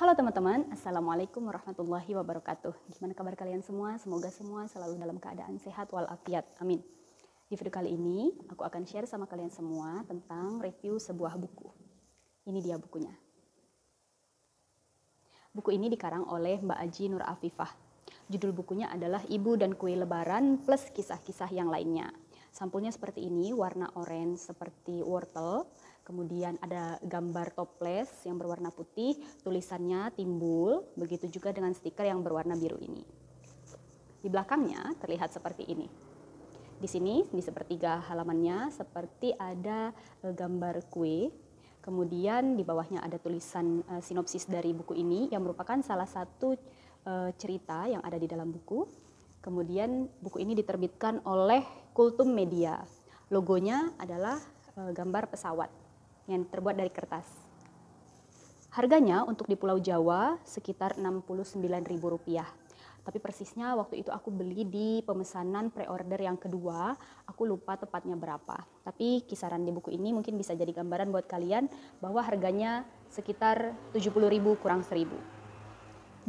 Halo teman-teman, Assalamualaikum warahmatullahi wabarakatuh. Gimana kabar kalian semua? Semoga semua selalu dalam keadaan sehat walafiat. Amin. Di video kali ini, aku akan share sama kalian semua tentang review sebuah buku. Ini dia bukunya. Buku ini dikarang oleh Mbak Aji Nur Afifah. Judul bukunya adalah Ibu dan Kue Lebaran plus kisah-kisah yang lainnya. Sampulnya seperti ini, warna oranye seperti wortel. Kemudian ada gambar toples yang berwarna putih, tulisannya timbul, begitu juga dengan stiker yang berwarna biru ini. Di belakangnya terlihat seperti ini. Di sini, di sepertiga halamannya, seperti ada gambar kue. Kemudian di bawahnya ada tulisan sinopsis dari buku ini yang merupakan salah satu cerita yang ada di dalam buku. Kemudian buku ini diterbitkan oleh Kultum Media. Logonya adalah gambar pesawat yang terbuat dari kertas. Harganya untuk di Pulau Jawa sekitar Rp69.000. Tapi persisnya waktu itu aku beli di pemesanan pre-order yang kedua, aku lupa tepatnya berapa. Tapi kisaran di buku ini mungkin bisa jadi gambaran buat kalian bahwa harganya sekitar 70.000 kurang 1.000.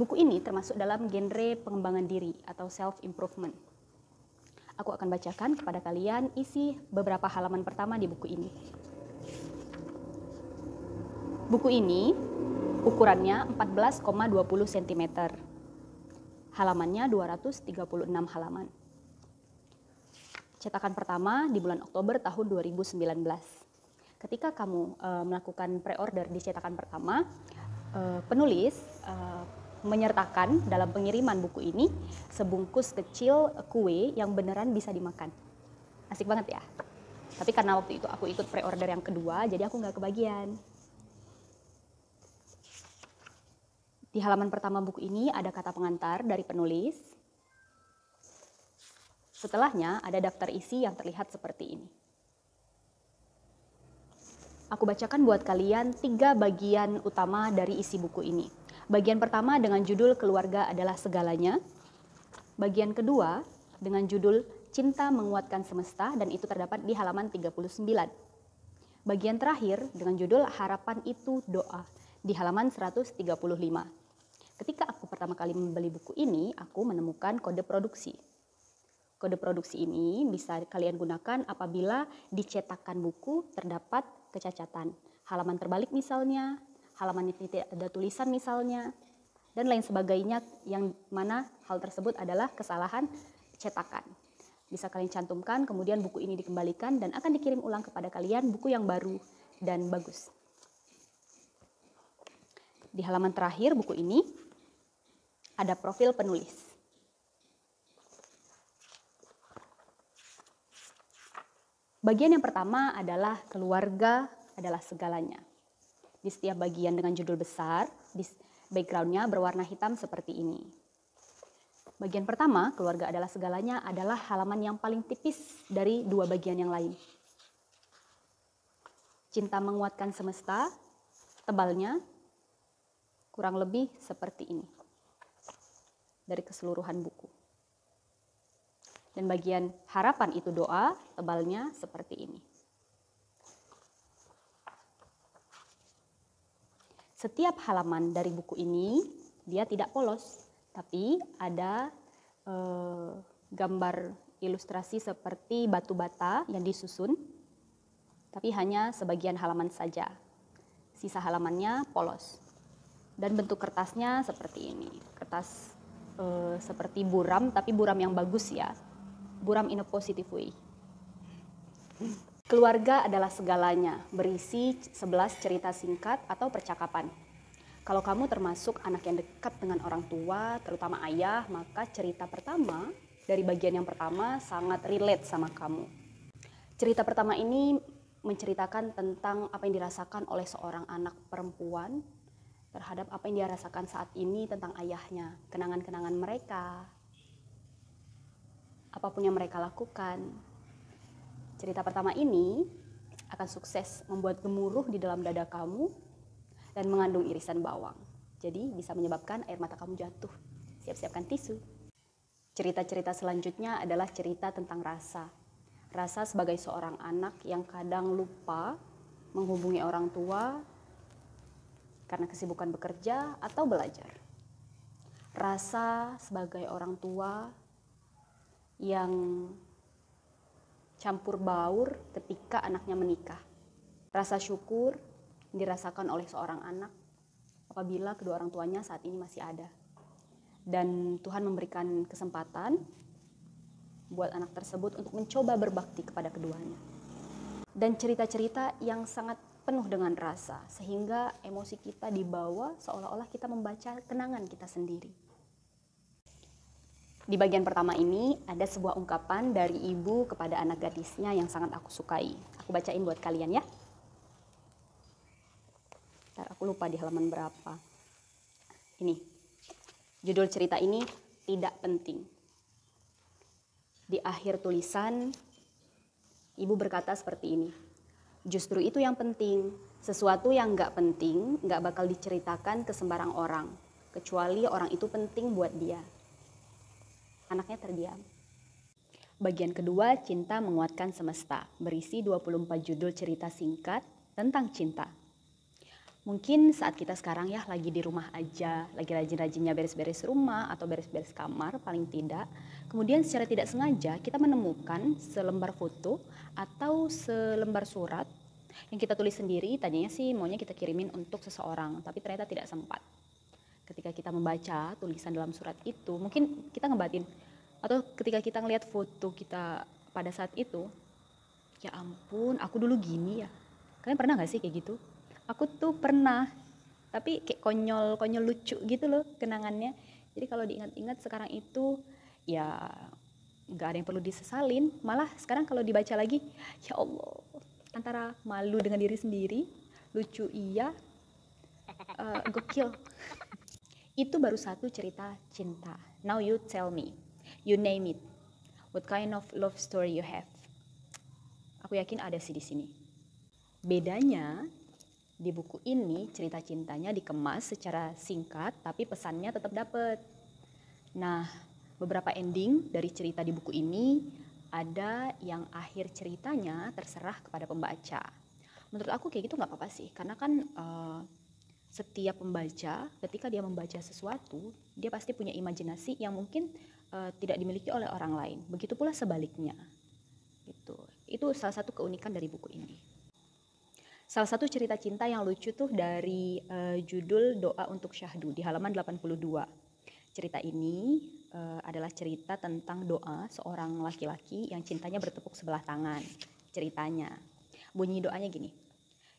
Buku ini termasuk dalam genre pengembangan diri atau self-improvement. Aku akan bacakan kepada kalian isi beberapa halaman pertama di buku ini. Buku ini ukurannya 14,20 cm. Halamannya 236 halaman. Cetakan pertama di bulan Oktober tahun 2019. Ketika kamu melakukan pre-order di cetakan pertama, penulis menyertakan dalam pengiriman buku ini sebungkus kecil kue yang beneran bisa dimakan. Asik banget ya. Tapi karena waktu itu aku ikut pre-order yang kedua, jadi aku nggak kebagian. Di halaman pertama buku ini ada kata pengantar dari penulis. Setelahnya ada daftar isi yang terlihat seperti ini. Aku bacakan buat kalian 3 bagian utama dari isi buku ini. Bagian pertama dengan judul Keluarga Adalah Segalanya. Bagian kedua dengan judul Cinta Menguatkan Semesta, dan itu terdapat di halaman 39. Bagian terakhir dengan judul Harapan Itu Doa di halaman 135. Ketika aku pertama kali membeli buku ini, aku menemukan kode produksi. Kode produksi ini bisa kalian gunakan apabila di cetakan buku terdapat kecacatan. Halaman terbalik misalnya, halaman tidak ada tulisan misalnya, dan lain sebagainya, yang mana hal tersebut adalah kesalahan cetakan. Bisa kalian cantumkan, kemudian buku ini dikembalikan dan akan dikirim ulang kepada kalian buku yang baru dan bagus. Di halaman terakhir buku ini ada profil penulis. Bagian yang pertama adalah keluarga adalah segalanya. Di setiap bagian dengan judul besar, di backgroundnya berwarna hitam seperti ini. Bagian pertama, keluarga adalah segalanya, adalah halaman yang paling tipis dari 2 bagian yang lain. Cinta Menguatkan Semesta, tebalnya kurang lebih seperti ini dari keseluruhan buku. Dan bagian Harapan Itu Doa, tebalnya seperti ini. Setiap halaman dari buku ini dia tidak polos, tapi ada gambar ilustrasi seperti batu bata yang disusun, tapi hanya sebagian halaman saja. Sisa halamannya polos. Dan bentuk kertasnya seperti ini. Kertas seperti buram, tapi buram yang bagus ya. Buram in a positive way. Keluarga adalah segalanya, berisi 11 cerita singkat atau percakapan. Kalau kamu termasuk anak yang dekat dengan orang tua, terutama ayah, maka cerita pertama dari bagian yang pertama sangat relate sama kamu. Cerita pertama ini menceritakan tentang apa yang dirasakan oleh seorang anak perempuan terhadap apa yang dia rasakan saat ini tentang ayahnya, kenangan-kenangan mereka, apapun yang mereka lakukan. Cerita pertama ini akan sukses membuat gemuruh di dalam dada kamu dan mengandung irisan bawang. Jadi bisa menyebabkan air mata kamu jatuh. Siap-siapkan tisu. Cerita-cerita selanjutnya adalah cerita tentang rasa. Rasa sebagai seorang anak yang kadang lupa menghubungi orang tua, karena kesibukan bekerja atau belajar. Rasa sebagai orang tua yang campur baur ketika anaknya menikah. Rasa syukur dirasakan oleh seorang anak apabila kedua orang tuanya saat ini masih ada. Dan Tuhan memberikan kesempatan buat anak tersebut untuk mencoba berbakti kepada keduanya. Dan cerita-cerita yang sangat penuh dengan rasa, sehingga emosi kita dibawa seolah-olah kita membaca kenangan kita sendiri. Di bagian pertama ini ada sebuah ungkapan dari ibu kepada anak gadisnya yang sangat aku sukai. Aku bacain buat kalian ya. Ntar aku lupa di halaman berapa. Ini, judul cerita ini tidak penting. Di akhir tulisan, ibu berkata seperti ini. Justru itu yang penting. Sesuatu yang nggak penting nggak bakal diceritakan ke sembarang orang, kecuali orang itu penting buat dia. Anaknya terdiam. Bagian kedua, Cinta Menguatkan Semesta, berisi 24 judul cerita singkat tentang cinta. Mungkin saat kita sekarang ya lagi di rumah aja, lagi rajin-rajinnya beres-beres rumah atau beres-beres kamar paling tidak. Kemudian secara tidak sengaja kita menemukan selembar foto atau selembar surat yang kita tulis sendiri. Tadinya sih maunya kita kirimin untuk seseorang, tapi ternyata tidak sempat. Ketika kita membaca tulisan dalam surat itu, mungkin kita ngebatin. Atau ketika kita ngelihat foto kita pada saat itu, ya ampun aku dulu gini ya. Kalian pernah gak sih kayak gitu? Aku tuh pernah, tapi kayak konyol lucu gitu loh kenangannya. Jadi kalau diingat-ingat sekarang itu ya nggak ada yang perlu disesalin. Malah sekarang kalau dibaca lagi, ya Allah, antara malu dengan diri sendiri, lucu iya, gokil. Itu baru satu cerita cinta. Now you tell me, you name it, what kind of love story you have. Aku yakin ada sih di sini. Bedanya di buku ini cerita cintanya dikemas secara singkat tapi pesannya tetap dapet. Nah, beberapa ending dari cerita di buku ini ada yang akhir ceritanya terserah kepada pembaca. Menurut aku kayak gitu nggak apa-apa sih, karena kan setiap pembaca ketika dia membaca sesuatu dia pasti punya imajinasi yang mungkin tidak dimiliki oleh orang lain. Begitu pula sebaliknya. Gitu. Itu salah satu keunikan dari buku ini. Salah satu cerita cinta yang lucu tuh dari judul Doa untuk Syahdu di halaman 82. Cerita ini adalah cerita tentang doa seorang laki-laki yang cintanya bertepuk sebelah tangan. Ceritanya, bunyi doanya gini.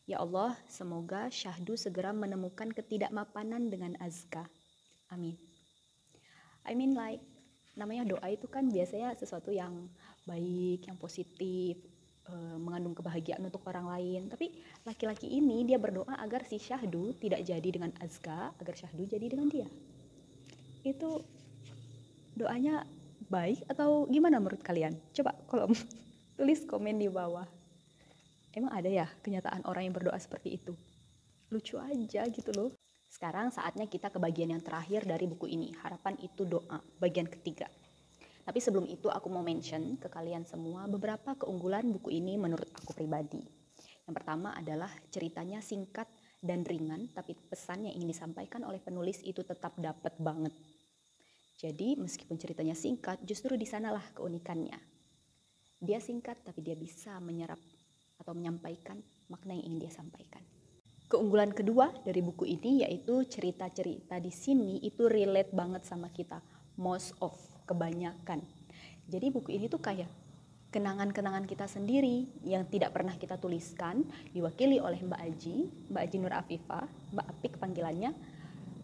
Ya Allah, semoga Syahdu segera menemukan ketidakmapanan dengan Azka. Amin. I mean like, namanya doa itu kan biasanya sesuatu yang baik, yang positif, mengandung kebahagiaan untuk orang lain. Tapi laki-laki ini dia berdoa agar si Syahdu tidak jadi dengan Azka, agar Syahdu jadi dengan dia. Itu doanya baik atau gimana menurut kalian? Coba kolom tulis komen di bawah. Emang ada ya kenyataan orang yang berdoa seperti itu? Lucu aja gitu loh. Sekarang saatnya kita ke bagian yang terakhir dari buku ini, Harapan Itu Doa, bagian ketiga. Tapi sebelum itu aku mau mention ke kalian semua beberapa keunggulan buku ini menurut aku pribadi. Yang pertama adalah ceritanya singkat dan ringan, tapi pesan yang ingin disampaikan oleh penulis itu tetap dapat banget. Jadi meskipun ceritanya singkat, justru di sanalah keunikannya. Dia singkat tapi dia bisa menyerap atau menyampaikan makna yang ingin dia sampaikan. Keunggulan kedua dari buku ini yaitu cerita-cerita di sini itu relate banget sama kita. Most of, kebanyakan. Jadi buku ini tuh kayak kenangan-kenangan kita sendiri yang tidak pernah kita tuliskan, diwakili oleh Mbak Aji Nur Afifah, Mbak Apik panggilannya.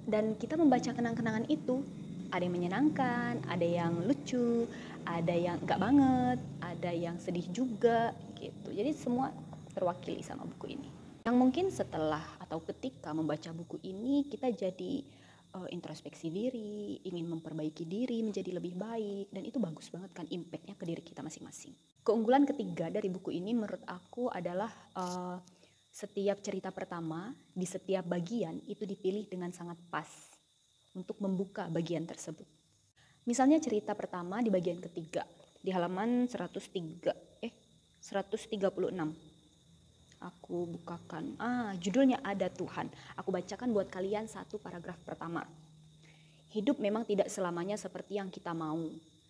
Dan kita membaca kenang-kenangan itu, ada yang menyenangkan, ada yang lucu, ada yang enggak banget, ada yang sedih juga gitu. Jadi semua terwakili sama buku ini. Yang mungkin setelah atau ketika membaca buku ini kita jadi introspeksi diri, ingin memperbaiki diri menjadi lebih baik, dan itu bagus banget kan impactnya ke diri kita masing-masing. Keunggulan ketiga dari buku ini menurut aku adalah setiap cerita pertama di setiap bagian itu dipilih dengan sangat pas untuk membuka bagian tersebut. Misalnya cerita pertama di bagian ketiga di halaman 136. Aku bukakan. Judulnya Ada Tuhan. Aku bacakan buat kalian satu paragraf pertama. Hidup memang tidak selamanya seperti yang kita mau.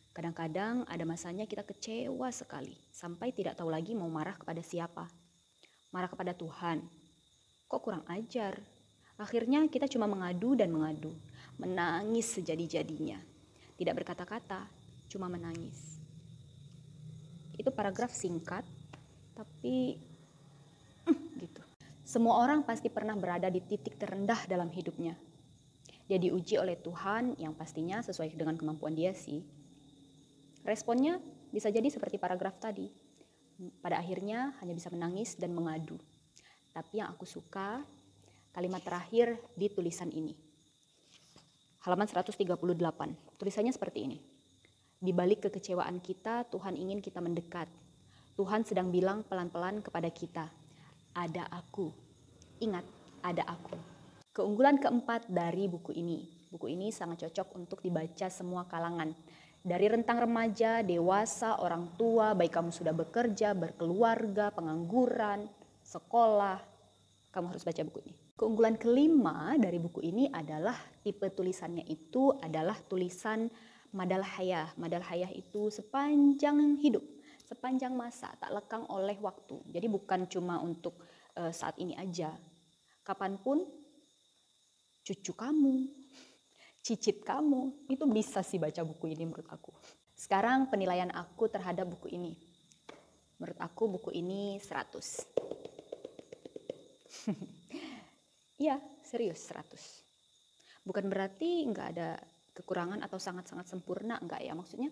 Kadang-kadang ada masanya kita kecewa sekali, sampai tidak tahu lagi mau marah kepada siapa. Marah kepada Tuhan. Kok kurang ajar? Akhirnya kita cuma mengadu dan mengadu, menangis sejadi-jadinya. Tidak berkata-kata, cuma menangis. Itu paragraf singkat, tapi gitu. Semua orang pasti pernah berada di titik terendah dalam hidupnya. Dia diuji oleh Tuhan yang pastinya sesuai dengan kemampuan dia sih. Responnya bisa jadi seperti paragraf tadi. Pada akhirnya hanya bisa menangis dan mengadu. Tapi yang aku suka kalimat terakhir di tulisan ini. Halaman 138. Tulisannya seperti ini. Di balik kekecewaan kita, Tuhan ingin kita mendekat. Tuhan sedang bilang pelan-pelan kepada kita, ada aku. Ingat, ada aku. Keunggulan keempat dari buku ini. Buku ini sangat cocok untuk dibaca semua kalangan. Dari rentang remaja, dewasa, orang tua, baik kamu sudah bekerja, berkeluarga, pengangguran, sekolah, kamu harus baca buku ini. Keunggulan kelima dari buku ini adalah tipe tulisannya itu adalah tulisan madal hayah. Madal hayah itu sepanjang hidup, sepanjang masa, tak lekang oleh waktu. Jadi bukan cuma untuk saat ini aja. Kapanpun cucu kamu, cicit kamu, itu bisa sih baca buku ini menurut aku. Sekarang penilaian aku terhadap buku ini. Menurut aku buku ini 100. Iya, serius 100. Bukan berarti nggak ada kekurangan atau sangat-sangat sempurna, enggak ya. Maksudnya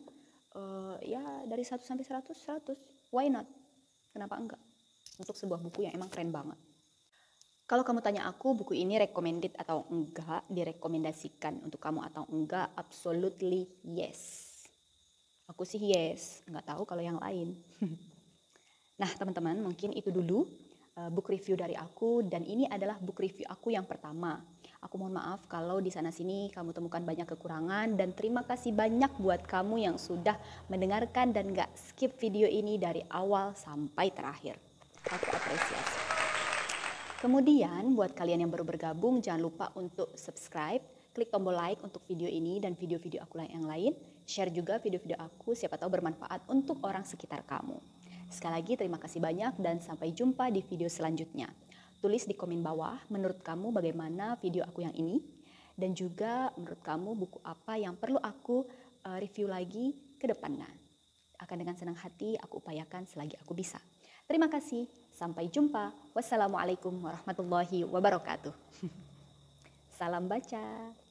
ya dari 1 sampai 100, 100. Why not? Kenapa enggak? Untuk sebuah buku yang emang keren banget. Kalau kamu tanya aku buku ini recommended atau enggak, direkomendasikan untuk kamu atau enggak, absolutely yes. Aku sih yes, nggak tahu kalau yang lain. Nah teman-teman, mungkin itu dulu book review dari aku, dan ini adalah book review aku yang pertama. Aku mohon maaf kalau di sana-sini kamu temukan banyak kekurangan, dan terima kasih banyak buat kamu yang sudah mendengarkan dan gak skip video ini dari awal sampai terakhir. Aku apresiasi. Kemudian buat kalian yang baru bergabung, jangan lupa untuk subscribe, klik tombol like untuk video ini dan video-video aku yang lain. Share juga video-video aku, siapa tahu bermanfaat untuk orang sekitar kamu. Sekali lagi terima kasih banyak dan sampai jumpa di video selanjutnya. Tulis di komen bawah menurut kamu bagaimana video aku yang ini, dan juga menurut kamu buku apa yang perlu aku review lagi ke depannya. Akan dengan senang hati aku upayakan selagi aku bisa. Terima kasih, sampai jumpa. Wassalamualaikum warahmatullahi wabarakatuh. Salam baca.